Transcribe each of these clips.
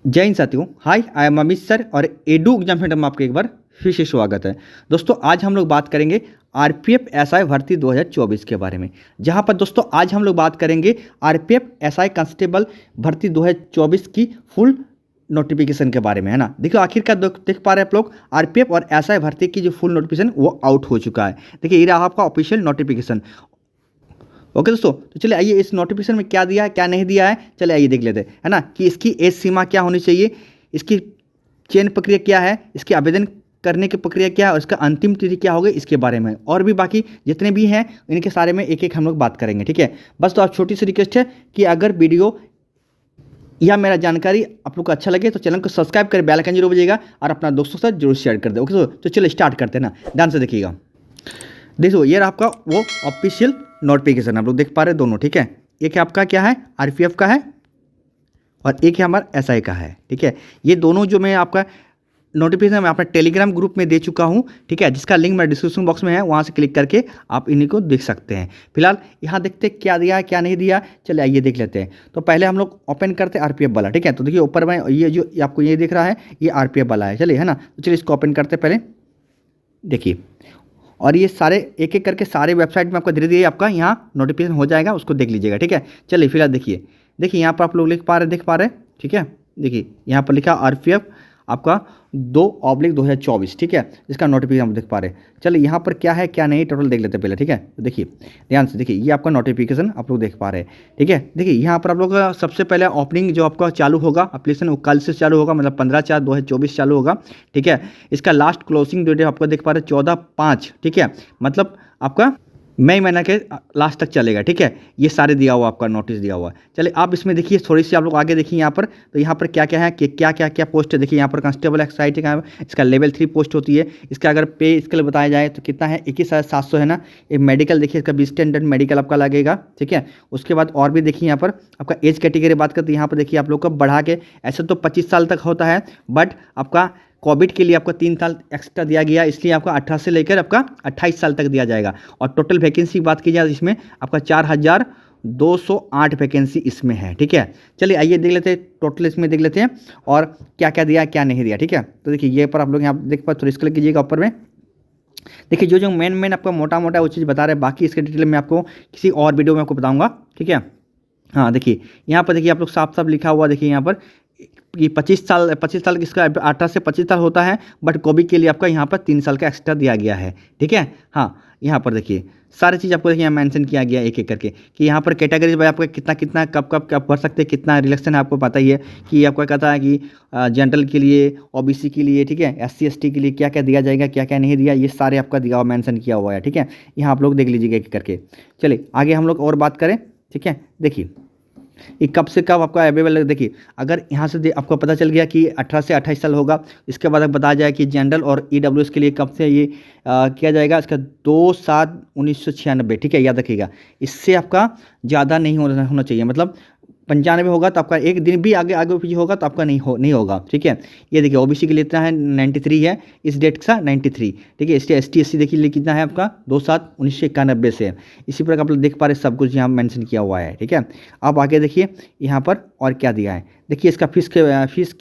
जय हिंद साथियों। हाय, I am Amit sir और एडू एग्जाम सेंटर में आपका एक बार फिर से स्वागत है। दोस्तों आज हम लोग बात करेंगे आरपीएफ एसआई भर्ती 2024 के बारे में, जहां पर दोस्तों आज हम लोग बात करेंगे आरपीएफ एसआई कांस्टेबल भर्ती 2024 की फुल नोटिफिकेशन के बारे में, है ना। देखिए आखिरकार देख पा रहे हैं आप लोग, आरपीएफ और एसआई भर्ती की जो फुल नोटिफिकेशन वो आउट हो चुका है। देखिए ये रहा आपका ऑफिशियल नोटिफिकेशन। ओके दोस्तों, तो चलिए आइए इस नोटिफिकेशन में क्या दिया है क्या नहीं दिया है, चलिए आइए देख लेते हैं, है ना, कि इसकी एज सीमा क्या होनी चाहिए, इसकी चयन प्रक्रिया क्या है, इसके आवेदन करने की प्रक्रिया क्या है और इसका अंतिम तिथि क्या होगी, इसके बारे में और भी बाकी जितने भी हैं इनके सारे में एक एक हम लोग बात करेंगे। ठीक है, बस तो आप छोटी सी रिक्वेस्ट है कि अगर वीडियो या मेरा जानकारी आप लोग को अच्छा लगे तो चैनल को सब्सक्राइब कर बेल आइकन जरूर बजिएगा और अपना दोस्तों से जरूर शेयर कर दे। ओके तो चलिए स्टार्ट करते हैं ना, ध्यान से देखिएगा। देखो ये रहा आपका वो ऑफिशियल नोटिफिकेशन, आप लोग देख पा रहे हैं दोनों। ठीक है, एक है आपका क्या है आरपीएफ का है और एक है हमारा एसआई का है। ठीक है, ये दोनों जो मैं आपका नोटिफिकेशन मैं अपना टेलीग्राम ग्रुप में दे चुका हूँ। ठीक है, जिसका लिंक मेरे डिस्क्रिप्शन बॉक्स में है, वहाँ से क्लिक करके आप इन्हीं को देख सकते हैं। फिलहाल यहाँ देखते हैं क्या दिया है क्या नहीं दिया, चलिए आइए देख लेते हैं। तो पहले हम लोग ओपन करते हैं आरपीएफ वाला। ठीक है, तो देखिए ऊपर में ये जो आपको ये दिख रहा है ये आरपीएफ वाला है, चलिए, है ना। तो चलिए इसको ओपन करते हैं पहले, देखिए। और ये सारे एक एक करके सारे वेबसाइट में आपका धीरे धीरे आपका यहाँ नोटिफिकेशन हो जाएगा, उसको देख लीजिएगा। ठीक है, चलिए फिलहाल देखिए यहाँ पर आप लोग देख पा रहे हैं। ठीक है, देखिए यहाँ पर लिखा आरपीएफ आपका 2/2024। ठीक है, इसका नोटिफिकेशन आप देख पा रहे हैं। चलिए यहाँ पर क्या है क्या नहीं टोटल देख लेते हैं पहले। ठीक है, तो देखिए ध्यान से देखिए, ये आपका नोटिफिकेशन आप लोग देख पा रहे हैं। ठीक है, देखिए यहाँ पर आप लोग का सबसे पहले ओपनिंग जो आपका चालू होगा एप्लीकेशन वो कल से चालू होगा, मतलब 15/4/2024 चालू होगा। ठीक है, इसका लास्ट क्लोजिंग डेट आपको देख पा रहे हैं 14/5। ठीक है, मतलब आपका मई महीना के लास्ट तक चलेगा। ठीक है, ये सारे दिया हुआ आपका नोटिस दिया हुआ है। चलिए आप इसमें देखिए थोड़ी सी आप लोग आगे देखिए यहाँ पर, तो यहाँ पर क्या क्या है कि क्या पोस्ट है। देखिए यहाँ पर कांस्टेबल एक्साइज का इसका लेवल 3 पोस्ट होती है। इसका अगर पे स्केल बताया जाए तो कितना है 21,700 है ना। ये मेडिकल देखिए इसका 20 स्टैंडर्ड मेडिकल आपका लगेगा। ठीक है, उसके बाद और भी देखिए यहाँ पर आपका एज कैटेगरी बात करते हैं, यहाँ पर देखिए आप लोग को बढ़ा के ऐसे तो 25 साल तक होता है, बट आपका कोविड के लिए आपका 3 साल एक्स्ट्रा दिया गया, इसलिए आपका 18 से लेकर आपका 28 साल तक दिया जाएगा। और टोटल वैकेंसी की बात की जाए इसमें आपका 4,208 वैकेंसी इसमें है। ठीक है, चलिए आइए देख लेते हैं टोटल, इसमें देख लेते हैं और क्या क्या दिया क्या नहीं दिया। ठीक है, तो देखिए ये पर आप लोग यहाँ देख पाए, थोड़ी स्क्रॉल कीजिएगा ऊपर में। देखिए जो मेन आपका मोटा वो चीज़ बता रहे हैं, बाकी इसके डिटेल में आपको किसी और वीडियो में आपको बताऊँगा। ठीक है, हाँ देखिए यहाँ पर देखिए आप लोग साफ साफ लिखा हुआ, देखिए यहाँ पर कि 25 साल किसका 18 से 25 साल होता है, बट कोविड के लिए आपका यहाँ पर 3 साल का एक्स्ट्रा दिया गया है। ठीक है, हाँ यहाँ पर देखिए सारी चीज़ आपको देखिए यहाँ मेंशन किया गया एक एक करके कि यहाँ पर कैटेगरी भाई आपका कितना कब भर सकते हैं, कितना रिलेक्शन है आपको पता ही है कि आपको कहता है कि जनरल के लिए, ओबीसी के लिए, ठीक है, SC ST के लिए क्या क्या दिया जाएगा क्या क्या नहीं दिया, ये सारे आपका दिया हुआ मेंशन किया हुआ है। ठीक है, यहाँ आप लोग देख लीजिएगा एक करके। चलिए आगे हम लोग और बात करें। ठीक है, देखिए ये कब से कब आपका अवेलेबल है। देखिए अगर यहाँ से आपको पता चल गया कि 18 से 28 साल होगा, इसके बाद बताया जाए कि जनरल और EWS के लिए कब से ये किया जाएगा, इसका 2/7/1996। ठीक है, याद रखिएगा, इससे आपका ज़्यादा नहीं होना चाहिए, मतलब 95 होगा तो आपका एक दिन भी आगे पीछे होगा तो आपका नहीं होगा। ठीक है, ये देखिए ओबीसी के लिए इतना है 93 है इस डेट का 93। ठीक है, ST SC देखिए लिए कितना है आपका 2/7/1991 से है। इसी प्रकार आप लोग देख पा रहे सब कुछ यहाँ मेंशन किया हुआ है। ठीक है, अब आगे देखिए यहाँ पर और क्या दिया है। देखिए इसका फीस की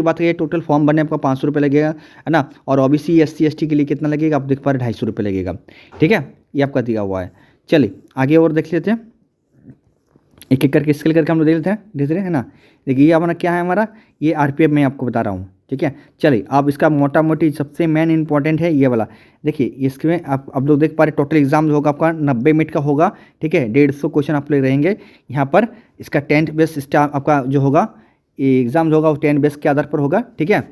बात करिए, टोटल फॉर्म भरने आपका 500 रुपये लगेगा, है ना। और OBC SC ST के लिए कितना लगेगा आप देख पा रहे 250 रुपये लगेगा। ठीक है, ये आपका दिया हुआ है। चलिए आगे और देख लेते हैं, एक एक करके स्केल करके हम लोग देख लेते हैं, है ना। देखिए ये अपना क्या है हमारा, ये आरपीएफ में आपको बता रहा हूँ। ठीक है, चलिए अब इसका मोटा मोटी सबसे मेन इंपॉर्टेंट है ये वाला। देखिए इसमें आप लोग देख पा रहे टोटल एग्जाम जो होगा आपका 90 मिनट का होगा। ठीक है, 150 क्वेश्चन आप लोग रहेंगे यहाँ पर। इसका 10th बेस स्टार आपका जो होगा ये एग्जाम जो होगा वो 10 बेस के आधार पर होगा। ठीक है,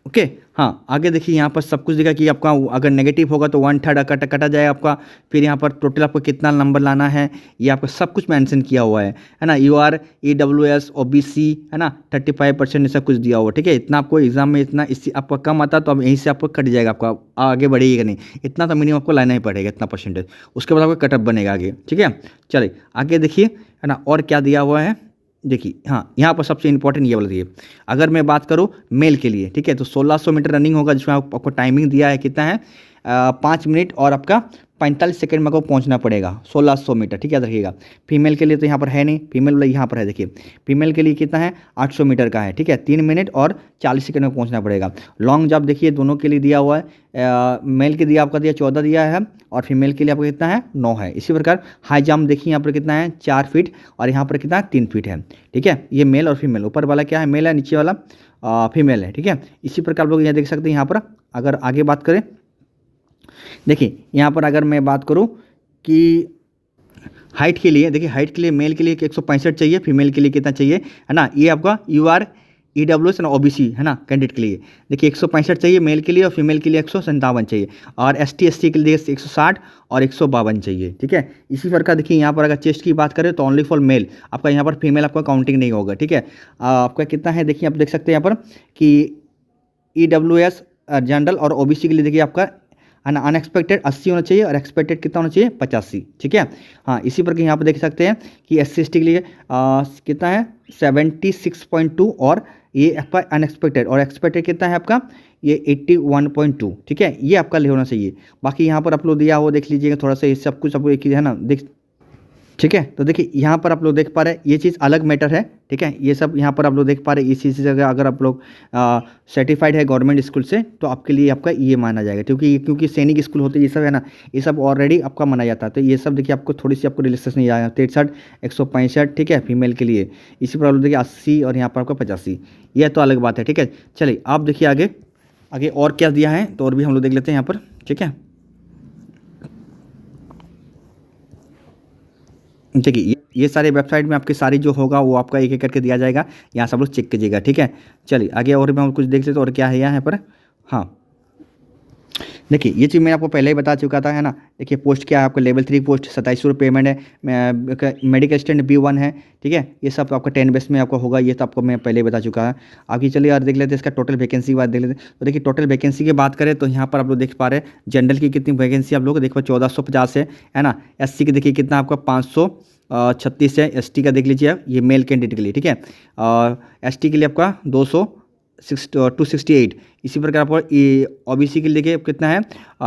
ओके, हाँ आगे देखिए यहाँ पर सब कुछ दिखा कि आपका अगर नेगेटिव होगा तो 1/3 कटा जाएगा आपका। फिर यहाँ पर टोटल आपको कितना नंबर लाना है ये आपका सब कुछ मेंशन किया हुआ है ना। UR EWS OBC है ना 35% ऐसा कुछ दिया हुआ। ठीक है, इतना आपको एग्जाम में इतना इससे आपका कम आता तो अब यहीं से आपको कट जाएगा, आपका आगे बढ़ेगा नहीं, इतना तो मिनिमम आपको लाना ही पड़ेगा इतना परसेंटेज, उसके बाद आपका कटअप बनेगा आगे। ठीक है, चलिए आगे देखिए, है ना, और क्या दिया हुआ है। देखिए हाँ यहाँ पर सबसे इंपॉर्टेंट ये वाला देखिए, अगर मैं बात करूँ मेल के लिए, ठीक है, तो 1600 मीटर रनिंग होगा, जिसमें आपको टाइमिंग दिया है कितना है 5 मिनट और आपका 45 सेकंड में आपको पहुंचना पड़ेगा 1600 मीटर, ठीक है, याद रखिएगा। फीमेल के लिए तो यहाँ पर है नहीं, फीमेल वाला यहाँ पर है, देखिए फीमेल के लिए कितना है 800 मीटर का है, ठीक है, 3 मिनट और 40 सेकंड में पहुंचना पड़ेगा। लॉन्ग जंप देखिए दोनों के लिए दिया हुआ है, मेल के दिया आपका दिया 14 दिया है और फीमेल के लिए आपको कितना है 9 है। इसी प्रकार हाई जंप देखिए यहाँ पर कितना है 4 फीट और यहाँ पर कितना है 3 फीट है, ठीक है, ये मेल और फीमेल, ऊपर वाला क्या है मेल है, नीचे वाला फीमेल है, ठीक है। इसी प्रकार आप लोग यहाँ देख सकते हैं। यहाँ पर अगर आगे बात करें, देखिए यहाँ पर अगर मैं बात करूँ कि हाइट के लिए, देखिए हाइट के लिए मेल के लिए 165 चाहिए, फीमेल के लिए कितना चाहिए, है ना, ये आपका UR EWS और OBC है ना कैंडिडेट के लिए, देखिए 165 चाहिए मेल के लिए और फीमेल के लिए 157 चाहिए और ST SC के लिए 160 और 152 चाहिए, ठीक है। इसी प्रकार देखिए यहाँ पर अगर चेस्ट की बात करें तो ओनली फॉर मेल, आपका यहाँ पर फीमेल आपका काउंटिंग नहीं होगा, ठीक है। आपका कितना है देखिए आप देख सकते हैं यहाँ पर कि EWS जनरल और OBC के लिए देखिए आपका अनएक्सपेक्टेड 80 होना चाहिए और एक्सपेक्टेड कितना होना चाहिए 85, ठीक है। हाँ, इसी पर यहाँ पर देख सकते हैं कि SC ST के लिए कितना है 76.2 और ये आपका अनएक्सपेक्टेड और एक्सपेक्टेड कितना है आपका ये 81.2, ठीक है, ये आपका ले होना चाहिए। बाकी यहाँ पर आप लोग दिया हो देख लीजिएगा थोड़ा सा, ये सब कुछ आपको एक ही है ना देख, ठीक है। तो देखिए यहाँ पर आप लोग देख पा रहे हैं ये चीज़ अलग मैटर है, ठीक है, ये सब यहाँ पर आप लोग देख पा रहे हैं। इसी चीज़ अगर आप लोग सर्टिफाइड है गवर्नमेंट स्कूल से तो आपके लिए आपका ये माना जाएगा, क्योंकि सैनिक स्कूल होते ये सब है ना, ये सब ऑलरेडी आपका माना जाता है। तो ये सब देखिए आपको थोड़ी सी आपको रिलेक्सेशन नहीं आएगा, 63 165, ठीक है, फीमेल के लिए। इसी पर आप लोग देखिए 80 और यहाँ पर आपका 85, यह तो अलग बात है, ठीक है। चलिए आप देखिए आगे आगे और क्या दिया है तो और भी हम लोग देख लेते हैं यहाँ पर, ठीक है। देखिए ये सारे वेबसाइट में आपकी सारी जो होगा वो आपका एक एक करके दिया जाएगा, यहाँ सब लोग चेक कीजिएगा, ठीक है। चलिए आगे और भी हम कुछ देख लेते हैं और क्या है यहाँ पर। हाँ देखिए ये चीज़ मैं आपको पहले ही बता चुका था, है ना। देखिए पोस्ट क्या है आपका लेवल 3 पोस्ट 2700 पेमेंट है, मेडिकल स्टैंड B1 है, ठीक है। ये सब आपका 10 बेस में आपको होगा, ये तो आपको मैं पहले ही बता चुका है। आगे चलिए यार देख लेते हैं इसका टोटल वैकेंसी की बात देख लेते हैं। तो देखिए टोटल वैकेंसी की बात करें तो यहाँ पर आप लोग देख पा रहे हैं जनरल की कितनी वैकेंसी आप लोग देख पा 1450 है ना। SC की देखिए कितना आपका 536 है, ST का देख लीजिए आप, ये मेल कैंडिडेट के लिए, ठीक है। और ST के लिए आपका 268। इसी प्रकार आपको OBC के लिए देखिए कितना है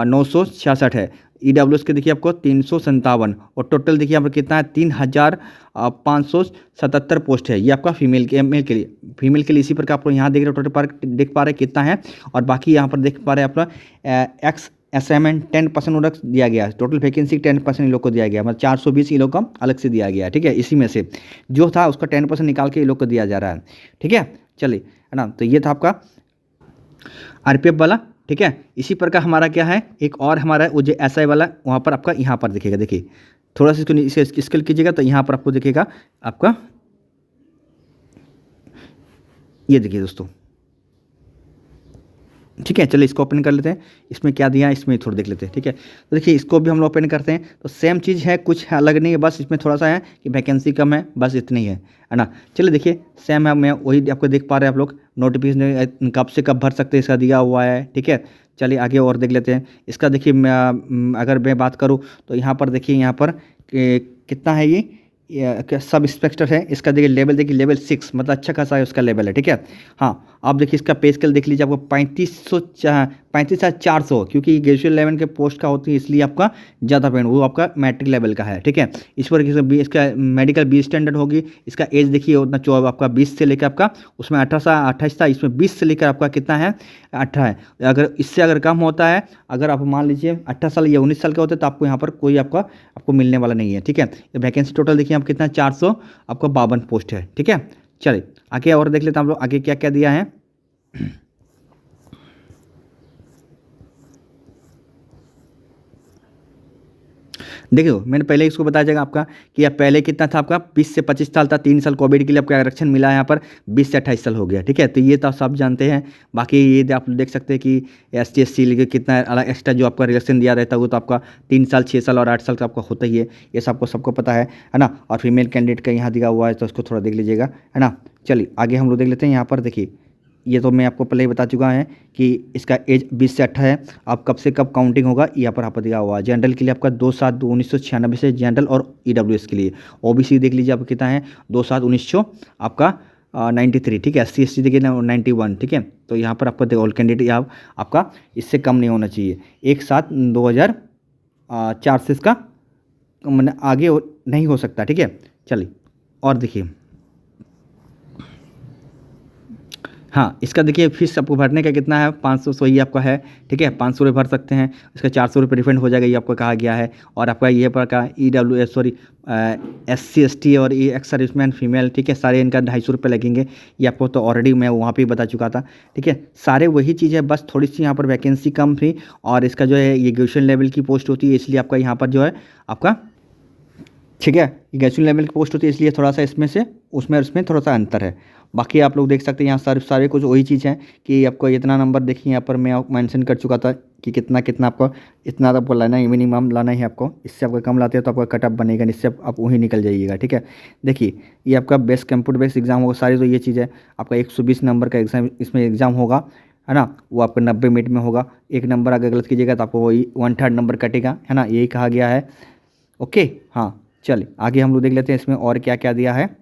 966 है। EWS के देखिए आपको 357 और टोटल देखिए यहाँ पर कितना है 3577 पोस्ट है, ये आपका मेल के लिए। फीमेल के लिए इसी प्रकार आपको यहाँ देख रहे हो टोटल पर देख पा रहे हैं कितना है और बाकी यहाँ पर देख पा रहे हैं अपना XSMN 10% दिया गया है। टोटल वैकेंसी 10% इन लोग को दिया गया, मतलब 420 इन लोग का अलग से दिया गया है, ठीक है। इसी में से जो था उसका 10% निकाल के इन लोग को दिया जा रहा है, ठीक है। चलिए है ना, तो ये था आपका RPF वाला, ठीक है। इसी प्रकार हमारा क्या है एक और हमारा वो जो SI वाला, वहाँ पर आपका यहाँ पर दिखेगा, देखिए थोड़ा सा इसको स्केल कीजिएगा तो यहाँ पर आपको दिखेगा आपका, ये देखिए दोस्तों, ठीक है। चलिए इसको ओपन कर लेते हैं, इसमें क्या दिया है इसमें थोड़ा देख लेते हैं, ठीक है। तो देखिए इसको भी हम लोग ओपन करते हैं तो सेम चीज़ है, कुछ अलग नहीं है, बस इसमें थोड़ा सा है कि वैकेंसी कम है, बस इतनी है ना। चलिए देखिए सेम है, मैं वही आपको देख पा रहे हैं आप लोग, नोटिफिकेशन कब से कब भर सकते हैं इसका दिया हुआ है, ठीक है। चलिए आगे और देख लेते हैं इसका। देखिए अगर मैं बात करूँ तो यहाँ पर देखिए यहाँ पर कितना है ये सब इंस्पेक्टर है, इसका देखिए लेवल देखिए लेवल 6, मतलब अच्छा खासा है उसका लेवल है, ठीक है। हाँ आप देखिए इसका पे स्केल देख लीजिए आपको 35,400, क्योंकि ग्रेजुएट लेवल के पोस्ट का होती है इसलिए आपका ज़्यादा पेमेंट, वो आपका मैट्रिक लेवल का है, ठीक है। इस पर इसका मेडिकल B स्टैंडर्ड होगी। इसका एज देखिए उतना आपका 20 से लेकर आपका उसमें 28 था, इसमें 20 से लेकर आपका कितना है 18 है। अगर इससे अगर कम होता है, अगर आप मान लीजिए 18 साल या 19 साल के होते हैं तो आपको यहाँ पर कोई आपको मिलने वाला नहीं है, ठीक है। वैकेंसी टोटल देखिए आप कितना 400 आपको 52 पोस्ट है, ठीक है। चलिए आगे और देख लेते हैं हम लोग आगे क्या क्या दिया है। देखिए मैंने पहले इसको बताया जाएगा आपका कि आप पहले कितना था आपका 20 से 25 साल था, 3 साल कोविड के लिए आपका आरक्षण मिला है, यहाँ पर 20 से 28 साल हो गया, ठीक है। तो ये तो सब जानते हैं। बाकी ये आप देख सकते हैं कि ST SC लिए कितना अलग एक्स्ट्रा जो आपका रिलेक्शन दिया रहता है वो तो आपका 3 साल 6 साल और 8 साल का आपका होता ही है, ये सबको पता है ना। और फीमेल कैंडिडेट का यहाँ दिया हुआ है तो उसको थोड़ा देख लीजिएगा, है ना। चलिए आगे हम लोग देख लेते हैं। यहाँ पर देखिए ये तो मैं आपको पहले ही बता चुका है कि इसका एज 20 से 18 है। आप कब से कब काउंटिंग होगा यहाँ पर आपको दिया हुआ है। जनरल के लिए आपका 2/7/1996 से जनरल और EWS के लिए। OBC देख लीजिए आपका कितना है 2/7/1900 आपका 93, ठीक है। SC ST देखिए 91, ठीक है। तो यहाँ पर आपका ऑल कैंडिडेट आपका इससे कम नहीं होना चाहिए। 1/7/2000 चार्जेस का मैंने आगे नहीं हो सकता, ठीक है। चलिए और देखिए, हाँ इसका देखिए फीस आपको भरने का कितना है, 500 सौ ही आपका है, ठीक है। 500 रुपये भर सकते हैं, इसका 400 रुपये रिफंड हो जाएगा, ये आपको कहा गया है। और आपका ये पर का EWS सॉरी SC ST और ये एक्स सर्विसमैन फीमेल, ठीक है, सारे इनका 250 रुपये लगेंगे। ये आपको तो ऑलरेडी मैं वहाँ पे ही बता चुका था, ठीक है। सारे वही चीज़ है, बस थोड़ी सी यहाँ पर वैकेंसी कम थी और इसका जो है ये ग्रेजुएशन लेवल की पोस्ट होती है, इसलिए आपका यहाँ पर जो है आपका, ठीक है, ये ग्रेजुएशन लेवल की पोस्ट होती है, इसलिए थोड़ा सा इसमें से उसमें थोड़ा सा अंतर है। बाकी आप लोग देख सकते हैं यहाँ सारे कुछ वही चीज़ है कि आपको इतना नंबर देखिए, यहाँ पर मैं मेंशन कर चुका था कि कितना कितना आपको इतना तो आपको लाना है, मिनिमम लाना है आपको। इससे आपको कम लाते हैं तो आपका कट ऑफ बनेगा, इससे आप वहीं निकल जाइएगा, ठीक है। देखिए ये आपका बेस्ट कंप्यूटर बेस्ड एग्जाम होगा, सारी तो ये चीज़ है। आपका 120 नंबर का एग्जाम इसमें एग्जाम होगा, है ना, वो आपका 90 मिनट में होगा। एक नंबर अगर गलत कीजिएगा तो आपको वही 1/3 नंबर कटेगा, है ना, यही कहा गया है। ओके, हाँ चलिए आगे हम लोग देख लेते हैं इसमें और क्या क्या दिया है,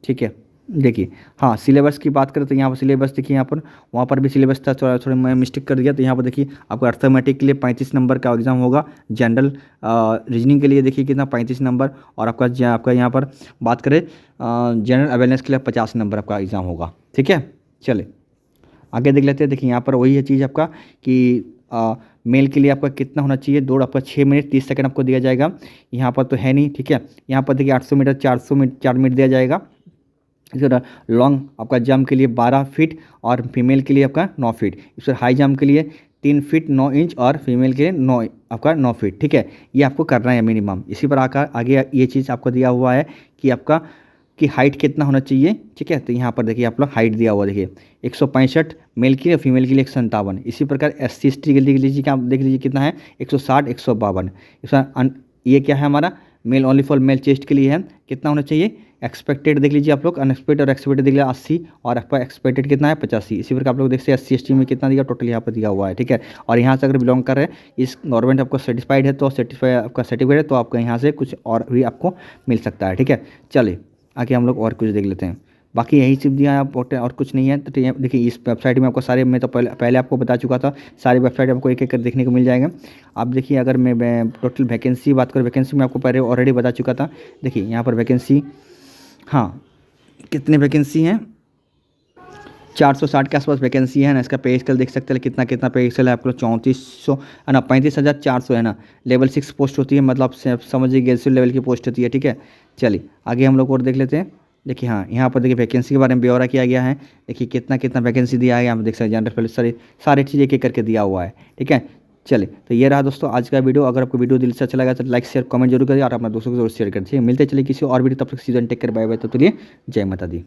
ठीक है। देखिए हाँ, सिलेबस की बात करें तो यहाँ पर सिलेबस देखिए, यहाँ पर वहाँ पर भी सिलेबस था, थोड़ा मैं मिस्टेक कर दिया। तो यहाँ पर देखिए आपको अर्थमेटिक के लिए 35 नंबर का एग्जाम होगा, जनरल रीजनिंग के लिए देखिए कितना 35 नंबर, और आपका यहाँ पर बात करें जनरल अवेयरनेस के लिए 50 नंबर आपका एग्ज़ाम होगा, ठीक है। चले आगे देख लेते हैं। देखिए यहाँ पर वही है चीज़ आपका कि मेल के लिए आपका कितना होना चाहिए, दौड़ आपका 6 मिनट 30 सेकंड आपको दिया जाएगा। यहाँ पर तो है नहीं, ठीक है। यहाँ पर देखिए 800 मीटर 4 मिनट दिया जाएगा। इस लॉन्ग आपका जंप के लिए 12 फीट और फीमेल के लिए आपका 9 फीट। इस हाई जंप के लिए 3 फीट 9 इंच और फीमेल के लिए 9 फीट, ठीक है। ये आपको करना है मिनिमम। इसी पर आकर आगे ये चीज़ आपको दिया हुआ है कि आपका कि हाइट कितना होना चाहिए, ठीक है। तो यहाँ पर देखिए आप लोग हाइट दिया हुआ देखिए 165 मेल के लिए, फीमेल के लिए 157। इसी प्रकार SC ST के लिए देख लीजिए, क्या देख लीजिए कितना है 160 152। इसका ये क्या है हमारा male only for male chest के लिए है, कितना होना चाहिए एक्सपेक्टेड देख लीजिए आप लोग, अनएक्सपेक्टेड और एक्सपेक्टेड देख लीजिए 80 और आपका एक्सपेक्टेड कितना है 85। इसी प्रकार आप लोग देखते हैं SC ST में कितना दिया टोटल यहाँ पर दिया हुआ है, ठीक है। और यहाँ से अगर बिलोंग कर रहे हैं इस गवर्नमेंट आपको सेटिस्फाइड है तो आपका सर्टिफिकेट है तो आपको यहाँ से कुछ और भी आपको मिल सकता है, ठीक है। चलिए आगे हम लोग और कुछ देख लेते हैं। बाकी यही सब दिया है और कुछ नहीं है। तो देखिए इस वेबसाइट में आपको सारे, मैं तो पहले आपको बता चुका था, सारी वेबसाइट आपको एक एक कर देखने को मिल जाएगा। आप देखिए अगर मैं टोटल वैकेंसी बात करूँ, वैकेंसी में आपको पहले ऑलरेडी बता चुका था। देखिए यहाँ पर वैकेंसी, हाँ कितने वैकेंसी हैं 460 के आसपास वैकेंसी है ना। इसका पे स्केल देख सकते हैं कितना कितना पे स्केल है आपको 3400 है ना, 35,400 है ना। लेवल 6 पोस्ट होती है, मतलब समझिए ग्रेजुएट लेवल की पोस्ट होती है, ठीक है। चलिए आगे हम लोग और देख लेते हैं। देखिए हाँ यहाँ पर देखिए वैकेंसी के बारे में ब्यौरा किया गया है। देखिए कितना कितना वैकेंसी दिया है, यहाँ पर देख सकते हैं जनरल पहले सारी चीज़ एक एक करके दिया हुआ है, ठीक है। चलिए तो ये रहा दोस्तों आज का वीडियो। अगर आपको वीडियो दिल से अच्छा लगा तो लाइक शेयर कमेंट जरूर करिए और अपना दोस्तों को जरूर शेयर करिए। मिलते चलिए किसी और वीडियो, तब तक सीजन टेक कर बाय बाय, तब तक के लिए जय माता दी।